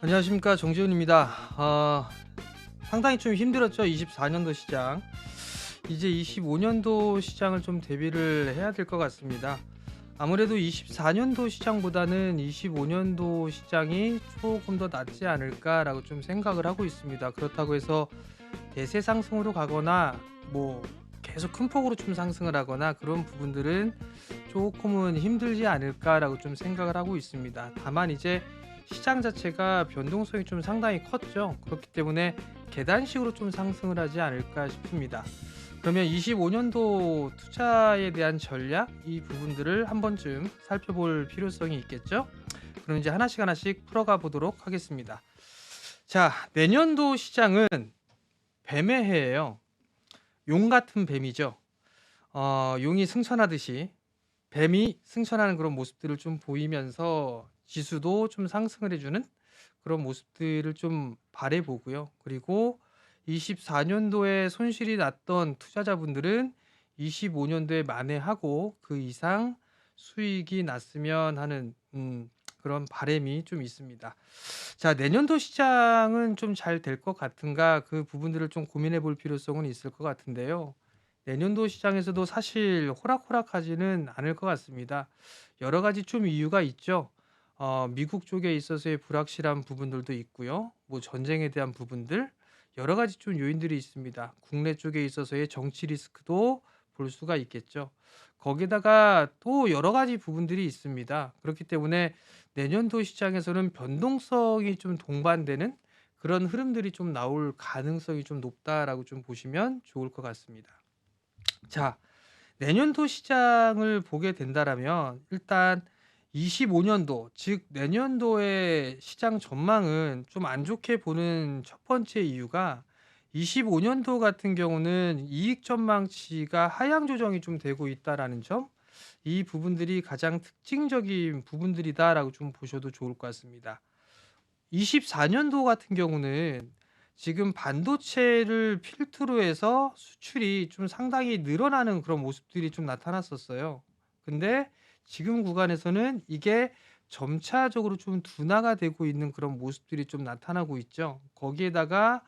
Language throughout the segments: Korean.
안녕하십니까, 정지훈입니다. 상당히 좀 힘들었죠, 24년도 시장. 이제 25년도 시장을 좀 대비를 해야 될 것 같습니다. 아무래도 24년도 시장보다는 25년도 시장이 조금 더 낫지 않을까라고 좀 생각을 하고 있습니다. 그렇다고 해서 대세 상승으로 가거나 뭐 계속 큰 폭으로 좀 상승을 하거나 그런 부분들은 조금은 힘들지 않을까라고 좀 생각을 하고 있습니다. 다만 이제 시장 자체가 변동성이 좀 상당히 컸죠. 그렇기 때문에 계단식으로 좀 상승을 하지 않을까 싶습니다. 그러면 25년도 투자에 대한 전략, 이 부분들을 한 번쯤 살펴볼 필요성이 있겠죠. 그럼 이제 하나씩 하나씩 풀어가 보도록 하겠습니다. 자, 내년도 시장은 뱀의 해예요. 용 같은 뱀이죠. 용이 승천하듯이 뱀이 승천하는 그런 모습들을 좀 보이면서 지수도 좀 상승을 해주는 그런 모습들을 좀 바라보고요. 그리고 24년도에 손실이 났던 투자자분들은 25년도에 만회하고 그 이상 수익이 났으면 하는 그런 바람이 좀 있습니다. 자, 내년도 시장은 좀 잘 될 것 같은가, 그 부분들을 좀 고민해 볼 필요성은 있을 것 같은데요. 내년도 시장에서도 사실 호락호락하지는 않을 것 같습니다. 여러 가지 좀 이유가 있죠. 미국 쪽에 있어서의 불확실한 부분들도 있고요. 뭐 전쟁에 대한 부분들, 여러 가지 좀 요인들이 있습니다. 국내 쪽에 있어서의 정치 리스크도 볼 수가 있겠죠. 거기다가 또 여러 가지 부분들이 있습니다. 그렇기 때문에 내년도 시장에서는 변동성이 좀 동반되는 그런 흐름들이 좀 나올 가능성이 좀 높다라고 좀 보시면 좋을 것 같습니다. 자, 내년도 시장을 보게 된다라면 일단 25년도, 즉 내년도의 시장 전망은 좀 안 좋게 보는 첫 번째 이유가 25년도 같은 경우는 이익 전망치가 하향 조정이 좀 되고 있다라는 점, 이 부분들이 가장 특징적인 부분들이다라고 좀 보셔도 좋을 것 같습니다. 24년도 같은 경우는 지금 반도체를 필두로 해서 수출이 좀 상당히 늘어나는 그런 모습들이 좀 나타났었어요. 근데 지금 구간에서는 이게 점차적으로 좀 둔화가 되고 있는 그런 모습들이 좀 나타나고 있죠. 거기에다가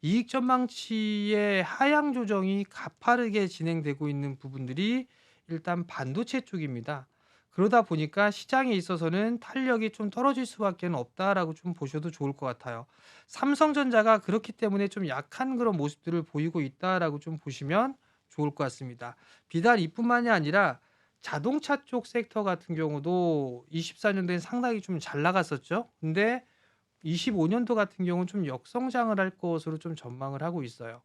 이익 전망치의 하향 조정이 가파르게 진행되고 있는 부분들이 일단 반도체 쪽입니다. 그러다 보니까 시장에 있어서는 탄력이 좀 떨어질 수밖에 없다라고 좀 보셔도 좋을 것 같아요. 삼성전자가 그렇기 때문에 좀 약한 그런 모습들을 보이고 있다라고 좀 보시면 좋을 것 같습니다. 비단 이뿐만이 아니라 자동차 쪽 섹터 같은 경우도 24년도엔 상당히 좀 잘 나갔었죠. 근데 25년도 같은 경우는 좀 역성장을 할 것으로 좀 전망을 하고 있어요.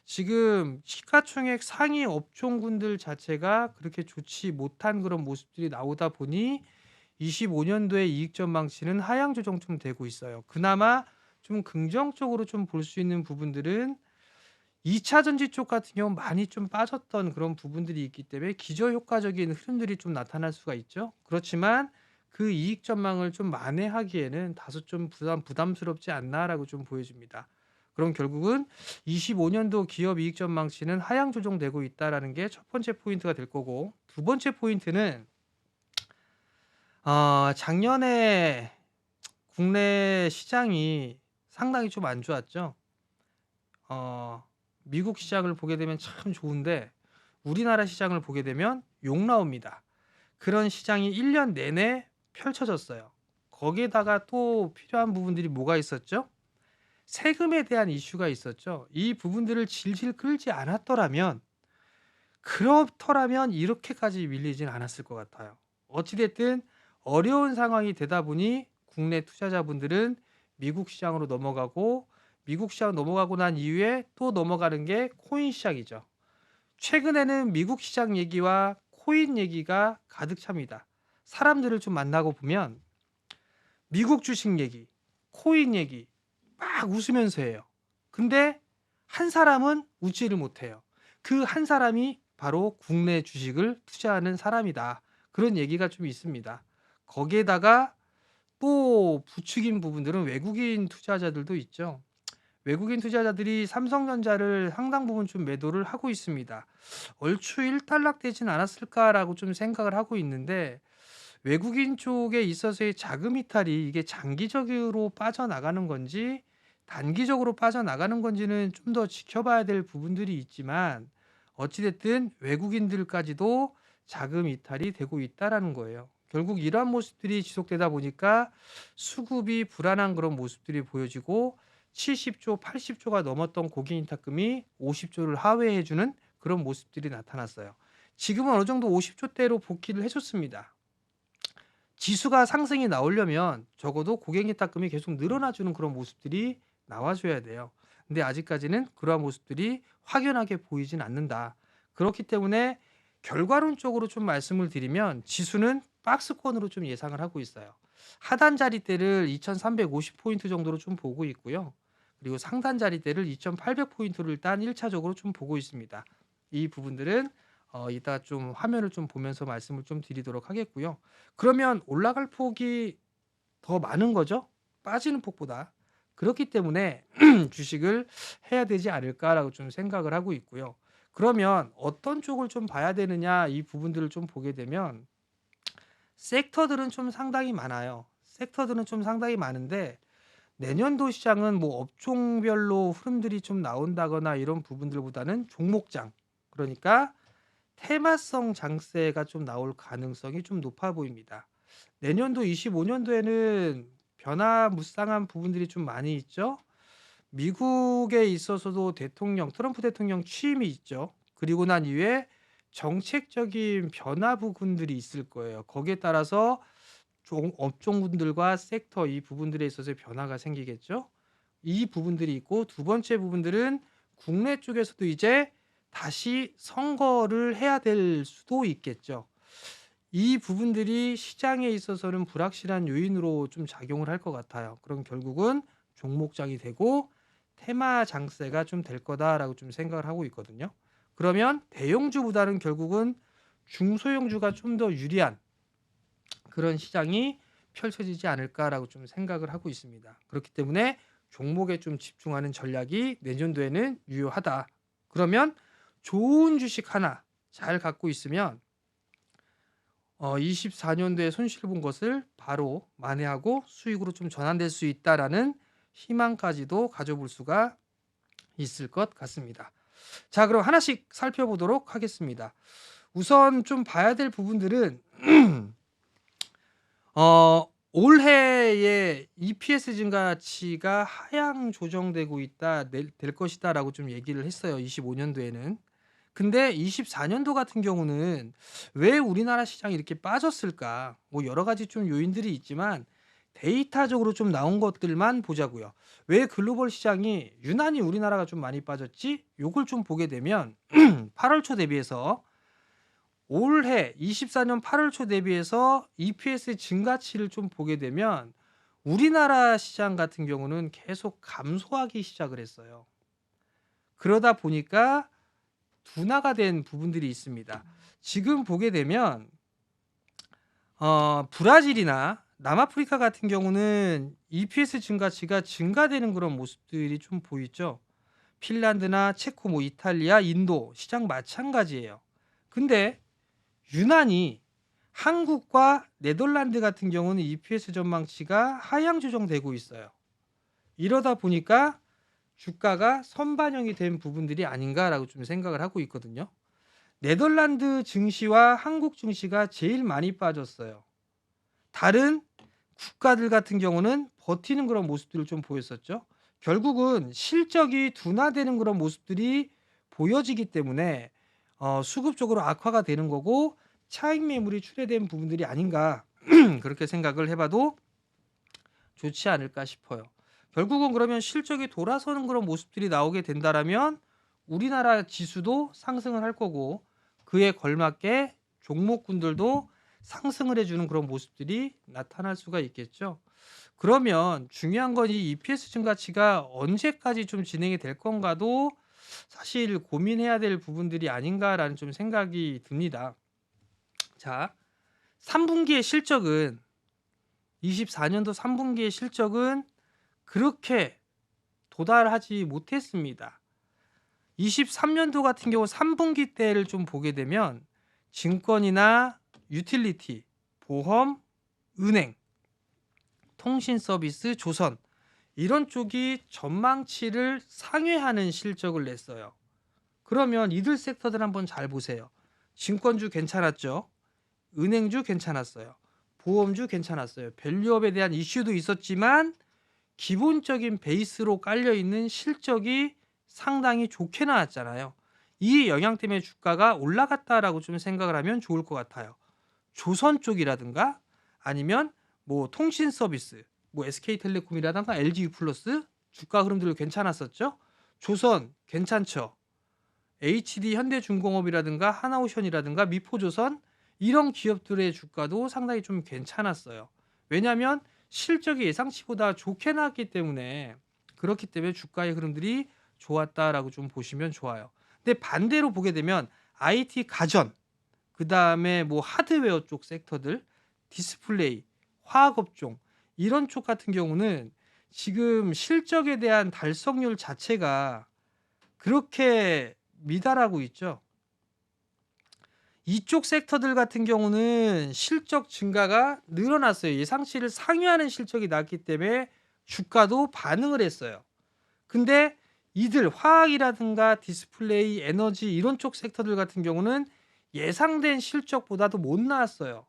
지금 시가총액 상위 업종군들 자체가 그렇게 좋지 못한 그런 모습들이 나오다 보니 25년도의 이익 전망치는 하향 조정 좀 되고 있어요. 그나마 좀 긍정적으로 좀 볼 수 있는 부분들은 2차 전지 쪽 같은 경우는 많이 좀 빠졌던 그런 부분들이 있기 때문에 기저효과적인 흐름들이 좀 나타날 수가 있죠. 그렇지만 그 이익 전망을 좀 만회하기에는 다소 좀 부담스럽지 않나라고 좀 보여집니다. 그럼 결국은 25년도 기업 이익 전망치는 하향 조정되고 있다라는 게 첫 번째 포인트가 될 거고, 두 번째 포인트는 작년에 국내 시장이 상당히 좀 안 좋았죠. 어, 미국 시장을 보게 되면 참 좋은데 우리나라 시장을 보게 되면 욕 나옵니다. 그런 시장이 1년 내내 펼쳐졌어요. 거기에다가 또 필요한 부분들이 뭐가 있었죠? 세금에 대한 이슈가 있었죠. 이 부분들을 질질 끌지 않았더라면, 그렇더라면 이렇게까지 밀리진 않았을 것 같아요. 어찌됐든 어려운 상황이 되다 보니 국내 투자자분들은 미국 시장으로 넘어가고, 미국 시장 넘어가고 난 이후에 또 넘어가는 게 코인 시장이죠. 최근에는 미국 시장 얘기와 코인 얘기가 가득 찹니다. 사람들을 좀 만나고 보면 미국 주식 얘기, 코인 얘기 막 웃으면서 해요. 근데 한 사람은 웃지를 못해요. 그 한 사람이 바로 국내 주식을 투자하는 사람이다. 그런 얘기가 좀 있습니다. 거기에다가 또 부추긴 부분들은 외국인 투자자들도 있죠. 외국인 투자자들이 삼성전자를 상당 부분 좀 매도를 하고 있습니다. 얼추 일단락되진 않았을까라고 좀 생각을 하고 있는데, 외국인 쪽에 있어서의 자금 이탈이 이게 장기적으로 빠져나가는 건지 단기적으로 빠져나가는 건지는 좀 더 지켜봐야 될 부분들이 있지만 어찌 됐든 외국인들까지도 자금 이탈이 되고 있다라는 거예요. 결국 이러한 모습들이 지속되다 보니까 수급이 불안한 그런 모습들이 보여지고 70조, 80조가 넘었던 고객인탁금이 50조를 하회해 주는 그런 모습들이 나타났어요. 지금은 어느 정도 50조대로 복귀를 해줬습니다. 지수가 상승이 나오려면 적어도 고객인탁금이 계속 늘어나주는 그런 모습들이 나와줘야 돼요. 근데 아직까지는 그러한 모습들이 확연하게 보이진 않는다. 그렇기 때문에 결과론적으로 좀 말씀을 드리면 지수는 박스권으로 좀 예상을 하고 있어요. 하단 자리대를 2350포인트 정도로 좀 보고 있고요. 그리고 상단 자리대를 2800포인트를 일단 1차적으로 좀 보고 있습니다. 이 부분들은 이따 좀 화면을 좀 보면서 말씀을 좀 드리도록 하겠고요. 그러면 올라갈 폭이 더 많은 거죠? 빠지는 폭보다. 그렇기 때문에 주식을 해야 되지 않을까라고 좀 생각을 하고 있고요. 그러면 어떤 쪽을 좀 봐야 되느냐 이 부분들을 좀 보게 되면 섹터들은 좀 상당히 많아요. 섹터들은 좀 상당히 많은데 내년도 시장은 뭐 업종별로 흐름들이 좀 나온다거나 이런 부분들보다는 종목장, 그러니까 테마성 장세가 좀 나올 가능성이 좀 높아 보입니다. 내년도 25년도에는 변화무쌍한 부분들이 좀 많이 있죠. 미국에 있어서도 트럼프 대통령 취임이 있죠. 그리고 난 이후에 정책적인 변화 부분들이 있을 거예요. 거기에 따라서 업종군들과 섹터 이 부분들에 있어서 변화가 생기겠죠. 이 부분들이 있고 두 번째 부분들은 국내 쪽에서도 이제 다시 선거를 해야 될 수도 있겠죠. 이 부분들이 시장에 있어서는 불확실한 요인으로 좀 작용을 할 것 같아요. 그럼 결국은 종목장이 되고 테마 장세가 좀 될 거다라고 좀 생각을 하고 있거든요. 그러면 대형주보다는 결국은 중소형주가 좀 더 유리한 그런 시장이 펼쳐지지 않을까라고 좀 생각을 하고 있습니다. 그렇기 때문에 종목에 좀 집중하는 전략이 내년도에는 유효하다. 그러면 좋은 주식 하나 잘 갖고 있으면 24년도에 손실 본 것을 바로 만회하고 수익으로 좀 전환될 수 있다라는 희망까지도 가져볼 수가 있을 것 같습니다. 자, 그럼 하나씩 살펴보도록 하겠습니다. 우선 좀 봐야 될 부분들은 올해의 EPS 증가치가 하향 조정되고 될 것이다라고 좀 얘기를 했어요. 25년도에는. 근데 24년도 같은 경우는 왜 우리나라 시장이 이렇게 빠졌을까? 뭐 여러 가지 좀 요인들이 있지만 데이터적으로 좀 나온 것들만 보자고요. 왜 글로벌 시장이 유난히 우리나라가 좀 많이 빠졌지? 요걸 좀 보게 되면 8월 초 대비해서 올해 24년 8월 초 대비해서 EPS 증가치를 좀 보게 되면 우리나라 시장 같은 경우는 계속 감소하기 시작을 했어요. 그러다 보니까 둔화가 된 부분들이 있습니다. 지금 보게 되면 브라질이나 남아프리카 같은 경우는 EPS 증가치가 증가되는 그런 모습들이 좀 보이죠. 핀란드나 체코, 뭐 이탈리아, 인도 시장 마찬가지예요. 근데 유난히 한국과 네덜란드 같은 경우는 EPS 전망치가 하향 조정되고 있어요. 이러다 보니까 주가가 선반영이 된 부분들이 아닌가라고 좀 생각을 하고 있거든요. 네덜란드 증시와 한국 증시가 제일 많이 빠졌어요. 다른 국가들 같은 경우는 버티는 그런 모습들을 좀 보였었죠. 결국은 실적이 둔화되는 그런 모습들이 보여지기 때문에 수급적으로 악화가 되는 거고 차익 매물이 출회된 부분들이 아닌가 그렇게 생각을 해봐도 좋지 않을까 싶어요. 결국은 그러면 실적이 돌아서는 그런 모습들이 나오게 된다라면 우리나라 지수도 상승을 할 거고 그에 걸맞게 종목군들도 상승을 해주는 그런 모습들이 나타날 수가 있겠죠. 그러면 중요한 건 이 EPS 증가치가 언제까지 좀 진행이 될 건가도 사실 고민해야 될 부분들이 아닌가라는 좀 생각이 듭니다. 자, 3분기의 실적은 24년도 3분기의 실적은 그렇게 도달하지 못했습니다. 23년도 같은 경우 3분기 때를 좀 보게 되면 증권이나 유틸리티, 보험, 은행, 통신 서비스, 조선 이런 쪽이 전망치를 상회하는 실적을 냈어요. 그러면 이들 섹터들 한번 잘 보세요. 증권주 괜찮았죠? 은행주 괜찮았어요. 보험주 괜찮았어요. 밸류업에 대한 이슈도 있었지만 기본적인 베이스로 깔려있는 실적이 상당히 좋게 나왔잖아요. 이 영향 때문에 주가가 올라갔다라고 좀 생각을 하면 좋을 것 같아요. 조선 쪽이라든가 아니면 뭐 통신 서비스, 뭐 SK텔레콤이라든가 LG유플러스 주가 흐름들 괜찮았었죠. 조선 괜찮죠. HD 현대중공업이라든가 하나오션이라든가 미포조선 이런 기업들의 주가도 상당히 좀 괜찮았어요. 왜냐하면 실적이 예상치보다 좋게 나왔기 때문에 그렇기 때문에 주가의 흐름들이 좋았다라고 좀 보시면 좋아요. 근데 반대로 보게 되면 IT 가전, 그 다음에 뭐 하드웨어 쪽 섹터들, 디스플레이, 화학업종 이런 쪽 같은 경우는 지금 실적에 대한 달성률 자체가 그렇게 미달하고 있죠. 이쪽 섹터들 같은 경우는 실적 증가가 늘어났어요. 예상치를 상회하는 실적이 났기 때문에 주가도 반응을 했어요. 근데 이들 화학이라든가 디스플레이, 에너지 이런 쪽 섹터들 같은 경우는 예상된 실적보다도 못 나왔어요.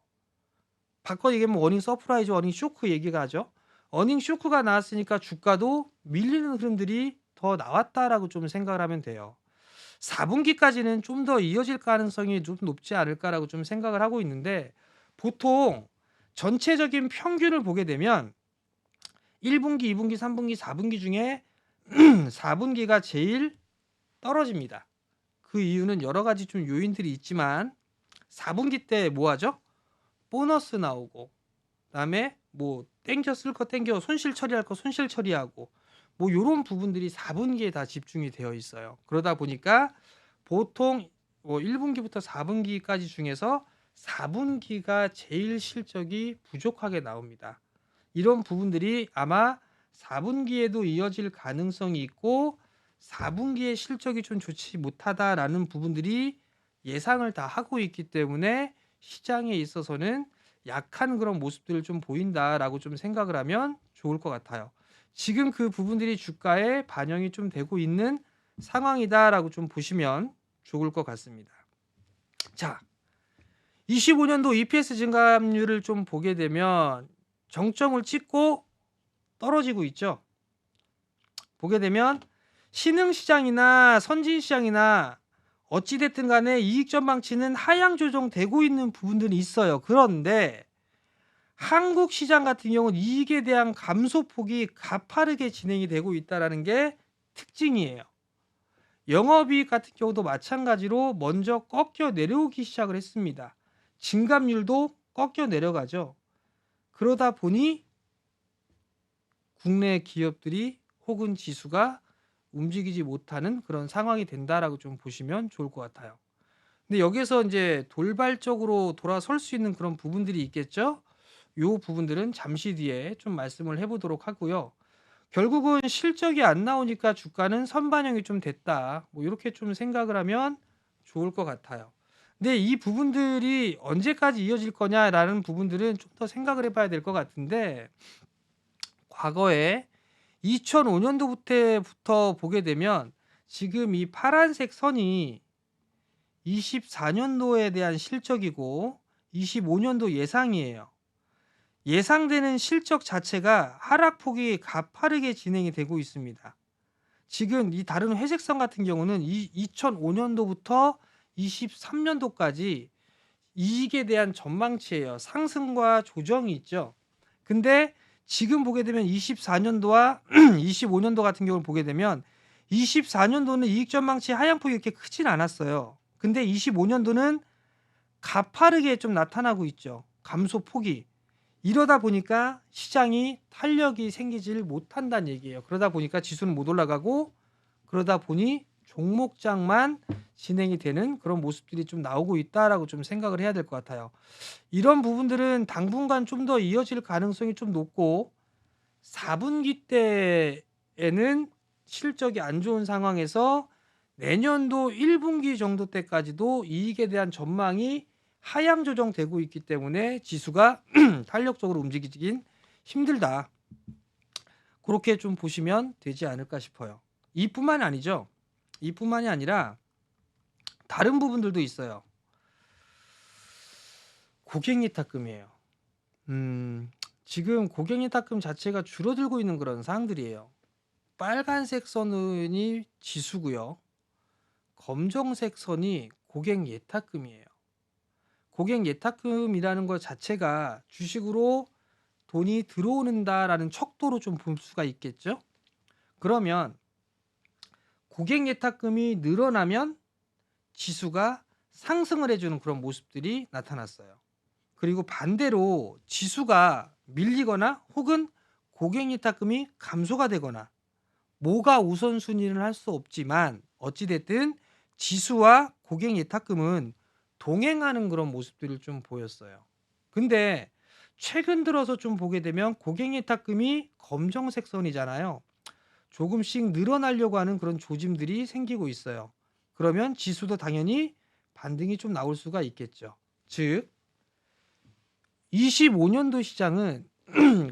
바꿔 얘기하면 어닝 서프라이즈, 어닝 쇼크 얘기가 하죠. 어닝 쇼크가 나왔으니까 주가도 밀리는 흐름들이 더 나왔다라고 좀 생각을 하면 돼요. 4분기까지는 좀 더 이어질 가능성이 좀 높지 않을까라고 좀 생각을 하고 있는데 보통 전체적인 평균을 보게 되면 1분기, 2분기, 3분기, 4분기 중에 4분기가 제일 떨어집니다. 그 이유는 여러 가지 좀 요인들이 있지만 4분기 때 뭐 하죠? 보너스 나오고 그다음에 뭐 땡겨 쓸 거 땡겨 손실 처리할 거 손실 처리하고 뭐 요런 부분들이 4분기에 다 집중이 되어 있어요. 그러다 보니까 보통 뭐 1분기부터 4분기까지 중에서 4분기가 제일 실적이 부족하게 나옵니다. 이런 부분들이 아마 4분기에도 이어질 가능성이 있고 4분기의 실적이 좀 좋지 못하다라는 부분들이 예상을 다 하고 있기 때문에 시장에 있어서는 약한 그런 모습들을 좀 보인다라고 좀 생각을 하면 좋을 것 같아요. 지금 그 부분들이 주가에 반영이 좀 되고 있는 상황이다라고 좀 보시면 좋을 것 같습니다. 자, 25년도 EPS 증가율을 좀 보게 되면 정점을 찍고 떨어지고 있죠. 보게 되면 신흥시장이나 선진시장이나 어찌됐든 간에 이익 전망치는 하향 조정되고 있는 부분들이 있어요. 그런데 한국 시장 같은 경우는 이익에 대한 감소폭이 가파르게 진행이 되고 있다는 게 특징이에요. 영업이익 같은 경우도 마찬가지로 먼저 꺾여 내려오기 시작을 했습니다. 증감률도 꺾여 내려가죠. 그러다 보니 국내 기업들이 혹은 지수가 움직이지 못하는 그런 상황이 된다라고 좀 보시면 좋을 것 같아요. 근데 여기서 이제 돌발적으로 돌아설 수 있는 그런 부분들이 있겠죠. 요 부분들은 잠시 뒤에 좀 말씀을 해보도록 하고요. 결국은 실적이 안 나오니까 주가는 선반영이 좀 됐다. 뭐 이렇게 좀 생각을 하면 좋을 것 같아요. 근데 이 부분들이 언제까지 이어질 거냐라는 부분들은 좀 더 생각을 해봐야 될 것 같은데 과거에 2005년도부터 보게 되면 지금 이 파란색 선이 24년도에 대한 실적이고 25년도 예상이에요. 예상되는 실적 자체가 하락폭이 가파르게 진행이 되고 있습니다. 지금 이 다른 회색선 같은 경우는 2005년도부터 23년도까지 이익에 대한 전망치예요. 상승과 조정이 있죠. 근데 지금 보게 되면 24년도와 25년도 같은 경우를 보게 되면 24년도는 이익 전망치 하향폭이 이렇게 크진 않았어요. 근데 25년도는 가파르게 좀 나타나고 있죠. 감소폭이. 이러다 보니까 시장이 탄력이 생기질 못한다는 얘기예요. 그러다 보니까 지수는 못 올라가고 그러다 보니 종목장만 진행이 되는 그런 모습들이 좀 나오고 있다라고 좀 생각을 해야 될 것 같아요. 이런 부분들은 당분간 좀 더 이어질 가능성이 좀 높고 4분기 때에는 실적이 안 좋은 상황에서 내년도 1분기 정도 때까지도 이익에 대한 전망이 하향 조정되고 있기 때문에 지수가 탄력적으로 움직이긴 힘들다. 그렇게 좀 보시면 되지 않을까 싶어요. 이뿐만이 아니죠. 이뿐만이 아니라 다른 부분들도 있어요. 고객예탁금이에요. 지금 고객예탁금 자체가 줄어들고 있는 그런 사항들이에요. 빨간색 선이 지수고요. 검정색 선이 고객예탁금이에요. 고객예탁금이라는 것 자체가 주식으로 돈이 들어오는다라는 척도로 좀 볼 수가 있겠죠. 그러면 고객예탁금이 늘어나면 지수가 상승을 해주는 그런 모습들이 나타났어요. 그리고 반대로 지수가 밀리거나 혹은 고객예탁금이 감소가 되거나 뭐가 우선순위를 할 수 없지만 어찌됐든 지수와 고객예탁금은 동행하는 그런 모습들을 좀 보였어요. 근데 최근 들어서 좀 보게 되면 고객예탁금이 검정색 선이잖아요. 조금씩 늘어나려고 하는 그런 조짐들이 생기고 있어요. 그러면 지수도 당연히 반등이 좀 나올 수가 있겠죠. 즉 25년도 시장은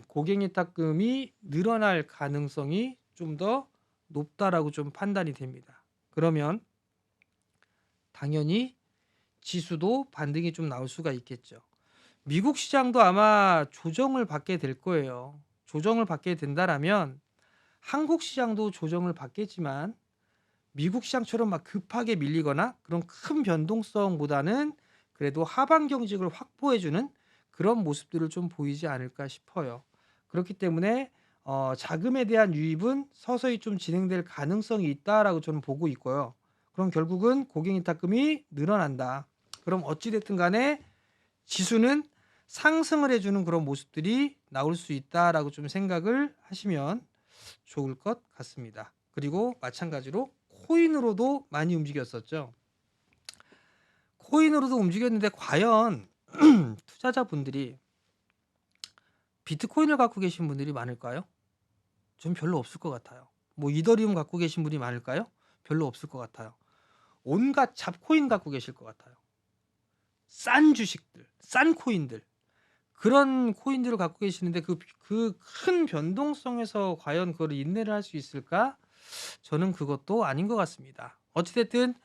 고객예탁금이 늘어날 가능성이 좀 더 높다라고 좀 판단이 됩니다. 그러면 당연히 지수도 반등이 좀 나올 수가 있겠죠. 미국 시장도 아마 조정을 받게 될 거예요. 조정을 받게 된다라면 한국 시장도 조정을 받겠지만 미국 시장처럼 막 급하게 밀리거나 그런 큰 변동성보다는 그래도 하방 경직을 확보해주는 그런 모습들을 좀 보이지 않을까 싶어요. 그렇기 때문에 자금에 대한 유입은 서서히 좀 진행될 가능성이 있다라고 저는 보고 있고요. 그럼 결국은 고객예탁금이 늘어난다. 그럼 어찌됐든 간에 지수는 상승을 해주는 그런 모습들이 나올 수 있다라고 좀 생각을 하시면 좋을 것 같습니다. 그리고 마찬가지로 코인으로도 많이 움직였었죠. 코인으로도 움직였는데 과연 투자자분들이 비트코인을 갖고 계신 분들이 많을까요? 좀 별로 없을 것 같아요. 뭐 이더리움 갖고 계신 분이 많을까요? 별로 없을 것 같아요. 온갖 잡코인 갖고 계실 것 같아요. 싼 주식들, 싼 코인들, 그런 코인들을 갖고 계시는데 그 큰 변동성에서 과연 그걸 인내를 할 수 있을까? 저는 그것도 아닌 것 같습니다. 어찌됐든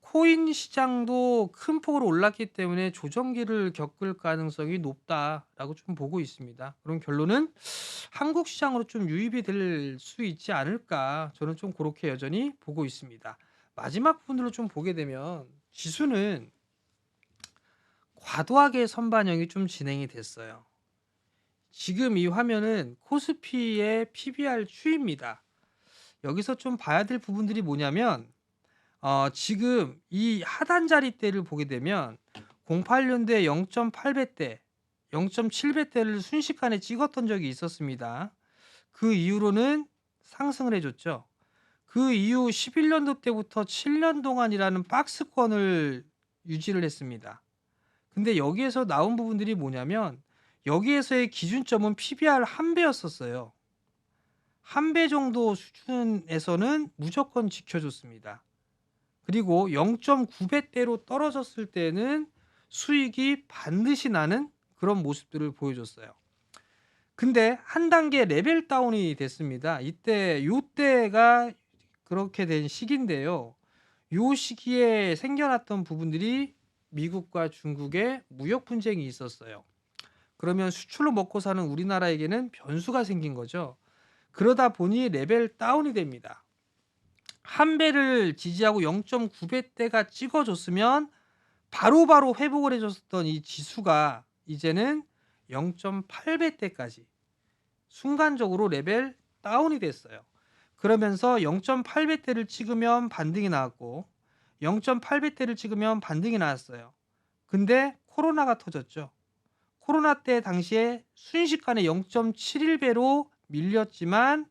코인 시장도 큰 폭으로 올랐기 때문에 조정기를 겪을 가능성이 높다라고 좀 보고 있습니다. 그럼 결론은 한국 시장으로 좀 유입이 될 수 있지 않을까? 저는 좀 그렇게 여전히 보고 있습니다. 마지막 부분으로 좀 보게 되면 지수는 과도하게 선반영이 좀 진행이 됐어요. 지금 이 화면은 코스피의 PBR 추이입니다. 여기서 좀 봐야 될 부분들이 뭐냐면 지금 이 하단 자리대를 보게 되면 08년도에 0.8배대, 0.7배대를 순식간에 찍었던 적이 있었습니다. 그 이후로는 상승을 해줬죠. 그 이후 11년도 때부터 7년 동안이라는 박스권을 유지를 했습니다. 근데 여기에서 나온 부분들이 뭐냐면 여기에서의 기준점은 PBR 1배였었어요. 1배 정도 수준에서는 무조건 지켜줬습니다. 그리고 0.9배대로 떨어졌을 때는 수익이 반드시 나는 그런 모습들을 보여줬어요. 근데 한 단계 레벨 다운이 됐습니다. 요때가 그렇게 된 시기인데요. 요 시기에 생겨났던 부분들이 미국과 중국의 무역 분쟁이 있었어요. 그러면 수출로 먹고 사는 우리나라에게는 변수가 생긴 거죠. 그러다 보니 레벨 다운이 됩니다. 1배를 지지하고 0.9배대가 찍어줬으면 바로바로 회복을 해줬던 이 지수가 이제는 0.8배대까지 순간적으로 레벨 다운이 됐어요. 그러면서 0.8배대를 찍으면 반등이 나왔고 0.8배대를 찍으면 반등이 나왔어요. 근데 코로나가 터졌죠. 코로나 때 당시에 순식간에 0.71배로 밀렸지만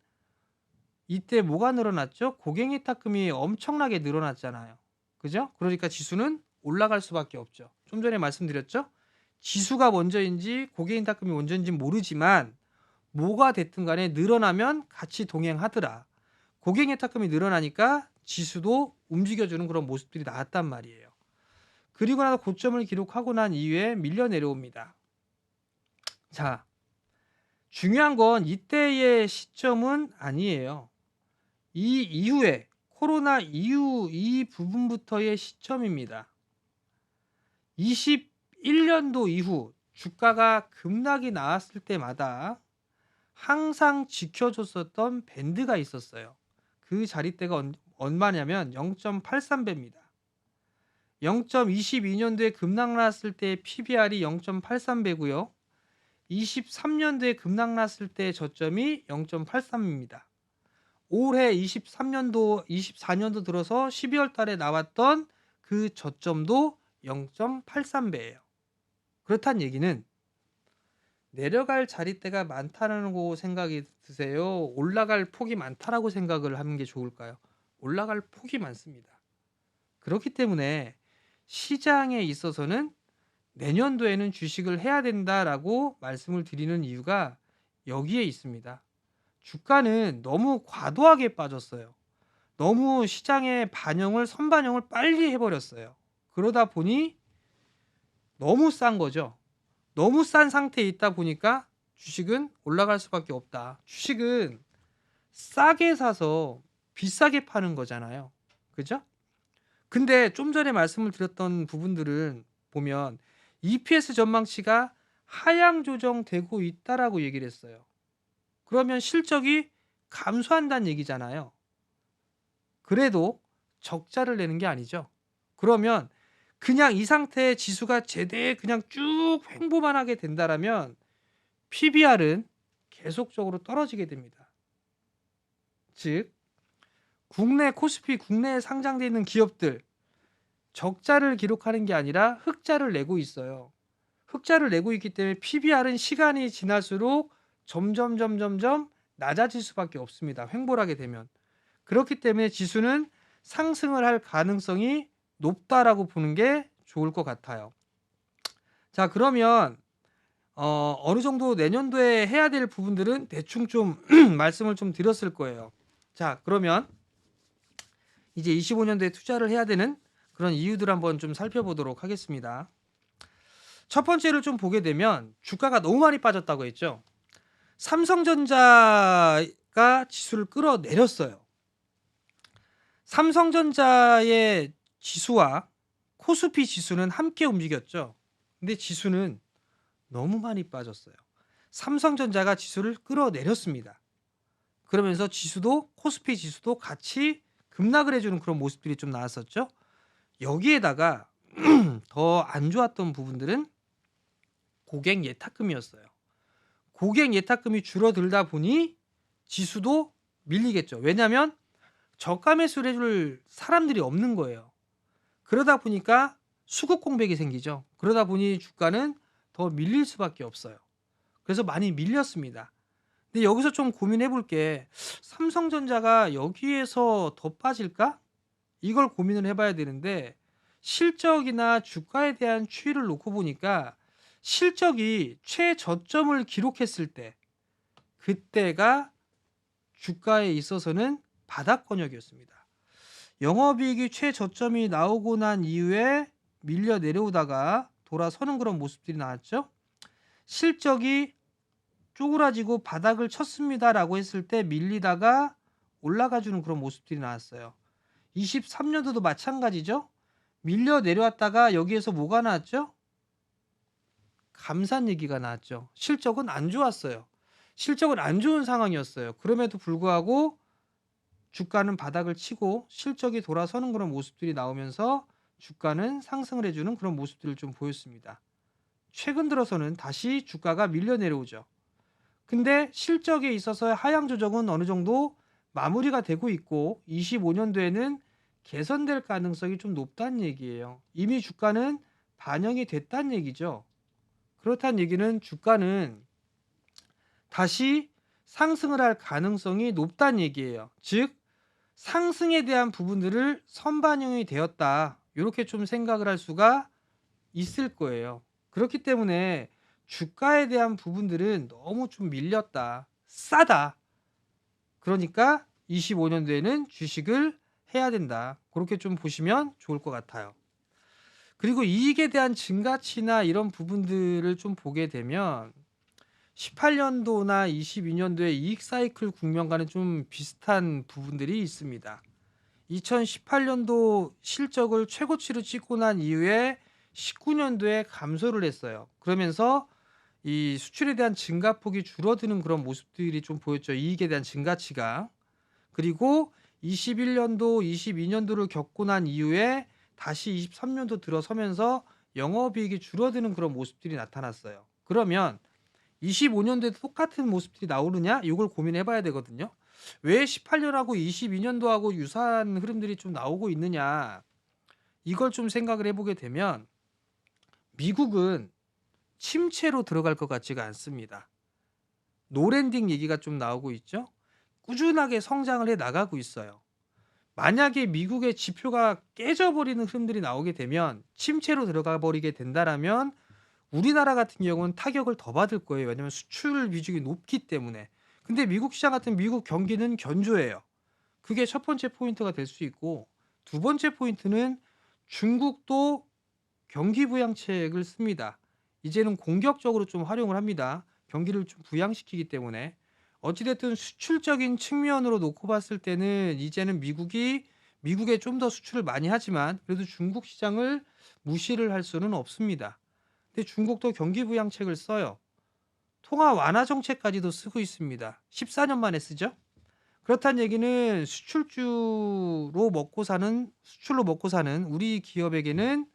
이때 뭐가 늘어났죠? 고객예탁금이 엄청나게 늘어났잖아요. 그죠? 그러니까 지수는 올라갈 수밖에 없죠. 좀 전에 말씀드렸죠? 지수가 먼저인지 고객예탁금이 먼저인지 모르지만 뭐가 됐든 간에 늘어나면 같이 동행하더라. 고객예탁금이 늘어나니까 지수도 움직여주는 그런 모습들이 나왔단 말이에요. 그리고 나서 고점을 기록하고 난 이후에 밀려 내려옵니다. 자, 중요한 건 이때의 시점은 아니에요. 이 이후에 코로나 이후 이 부분부터의 시점입니다. 21년도 이후 주가가 급락이 나왔을 때마다 항상 지켜줬었던 밴드가 있었어요. 그 자리대가 얼마냐면 0.83배입니다. 0.22년도에 급락 났을 때 PBR이 0.83배고요. 23년도에 급락 났을 때 저점이 0.83입니다. 올해 24년도 들어서 12월 달에 나왔던 그 저점도 0.83배예요. 그렇다는 얘기는 내려갈 자리대가 많다는 거 생각이 드세요? 올라갈 폭이 많다라고 생각을 하는 게 좋을까요? 올라갈 폭이 많습니다. 그렇기 때문에 시장에 있어서는 내년도에는 주식을 해야 된다라고 말씀을 드리는 이유가 여기에 있습니다. 주가는 너무 과도하게 빠졌어요. 너무 시장의 선반영을 빨리 해버렸어요. 그러다 보니 너무 싼 거죠. 너무 싼 상태에 있다 보니까 주식은 올라갈 수밖에 없다. 주식은 싸게 사서 비싸게 파는 거잖아요. 그죠? 근데 좀 전에 말씀을 드렸던 부분들은 보면 EPS 전망치가 하향 조정되고 있다라고 얘기를 했어요. 그러면 실적이 감소한다는 얘기잖아요. 그래도 적자를 내는 게 아니죠. 그러면 그냥 이 상태의 지수가 그냥 쭉 횡보만 하게 된다라면 PBR은 계속적으로 떨어지게 됩니다. 즉 국내 코스피 국내에 상장되어 있는 기업들 적자를 기록하는 게 아니라 흑자를 내고 있어요. 흑자를 내고 있기 때문에 PBR은 시간이 지날수록 점점 낮아질 수밖에 없습니다. 횡보하게 되면. 그렇기 때문에 지수는 상승을 할 가능성이 높다라고 보는 게 좋을 것 같아요. 자, 그러면 어느 정도 내년도에 해야 될 부분들은 대충 좀 말씀을 좀 드렸을 거예요. 자, 그러면 이제 25년도에 투자를 해야 되는 그런 이유들 한번 좀 살펴보도록 하겠습니다. 첫 번째를 좀 보게 되면 주가가 너무 많이 빠졌다고 했죠. 삼성전자가 지수를 끌어내렸어요. 삼성전자의 지수와 코스피 지수는 함께 움직였죠. 근데 지수는 너무 많이 빠졌어요. 삼성전자가 지수를 끌어내렸습니다. 그러면서 코스피 지수도 같이 급락을 해주는 그런 모습들이 좀 나왔었죠. 여기에다가 더 안 좋았던 부분들은 고객 예탁금이었어요. 고객 예탁금이 줄어들다 보니 지수도 밀리겠죠. 왜냐하면 저가 매수를 해줄 사람들이 없는 거예요. 그러다 보니까 수급 공백이 생기죠. 그러다 보니 주가는 더 밀릴 수밖에 없어요. 그래서 많이 밀렸습니다. 근데 여기서 좀 고민해 볼 게 삼성전자가 여기에서 더 빠질까? 이걸 고민을 해봐야 되는데 실적이나 주가에 대한 추이를 놓고 보니까 실적이 최저점을 기록했을 때 그때가 주가에 있어서는 바닥권역이었습니다. 영업이익이 최저점이 나오고 난 이후에 밀려 내려오다가 돌아서는 그런 모습들이 나왔죠. 실적이 쪼그라지고 바닥을 쳤습니다라고 했을 때 밀리다가 올라가주는 그런 모습들이 나왔어요. 23년도도 마찬가지죠. 밀려 내려왔다가 여기에서 뭐가 나왔죠? 감산 얘기가 나왔죠. 실적은 안 좋았어요. 실적은 안 좋은 상황이었어요. 그럼에도 불구하고 주가는 바닥을 치고 실적이 돌아서는 그런 모습들이 나오면서 주가는 상승을 해주는 그런 모습들을 좀 보였습니다. 최근 들어서는 다시 주가가 밀려 내려오죠. 근데 실적에 있어서의 하향 조정은 어느 정도 마무리가 되고 있고 25년도에는 개선될 가능성이 좀 높다는 얘기예요. 이미 주가는 반영이 됐다는 얘기죠. 그렇다는 얘기는 주가는 다시 상승을 할 가능성이 높다는 얘기예요. 즉 상승에 대한 부분들을 선반영이 되었다. 이렇게 좀 생각을 할 수가 있을 거예요. 그렇기 때문에 주가에 대한 부분들은 너무 좀 밀렸다. 싸다. 그러니까 25년도에는 주식을 해야 된다. 그렇게 좀 보시면 좋을 것 같아요. 그리고 이익에 대한 증가치나 이런 부분들을 좀 보게 되면 18년도나 22년도의 이익 사이클 국면과는 좀 비슷한 부분들이 있습니다. 2018년도 실적을 최고치로 찍고 난 이후에 19년도에 감소를 했어요. 그러면서 이 수출에 대한 증가폭이 줄어드는 그런 모습들이 좀 보였죠. 이익에 대한 증가치가. 그리고 21년도, 22년도를 겪고 난 이후에 다시 23년도 들어서면서 영업이익이 줄어드는 그런 모습들이 나타났어요. 그러면 25년도에도 똑같은 모습들이 나오느냐? 이걸 고민해 봐야 되거든요. 왜 18년하고 22년도하고 유사한 흐름들이 좀 나오고 있느냐? 이걸 좀 생각을 해보게 되면 미국은 침체로 들어갈 것 같지가 않습니다. 노랜딩 얘기가 좀 나오고 있죠. 꾸준하게 성장을 해 나가고 있어요. 만약에 미국의 지표가 깨져버리는 흐름들이 나오게 되면 침체로 들어가 버리게 된다라면 우리나라 같은 경우는 타격을 더 받을 거예요. 왜냐하면 수출 비중이 높기 때문에. 근데 미국 시장 같은 미국 경기는 견조해요. 그게 첫 번째 포인트가 될 수 있고, 두 번째 포인트는 중국도 경기 부양책을 씁니다. 이제는 공격적으로 좀 활용을 합니다. 경기를 좀 부양시키기 때문에. 어찌됐든 수출적인 측면으로 놓고 봤을 때는 이제는 미국에 좀 더 수출을 많이 하지만 그래도 중국 시장을 무시를 할 수는 없습니다. 근데 중국도 경기 부양책을 써요. 통화 완화 정책까지도 쓰고 있습니다. 14년 만에 쓰죠. 그렇다는 얘기는 수출로 먹고 사는 우리 기업에게는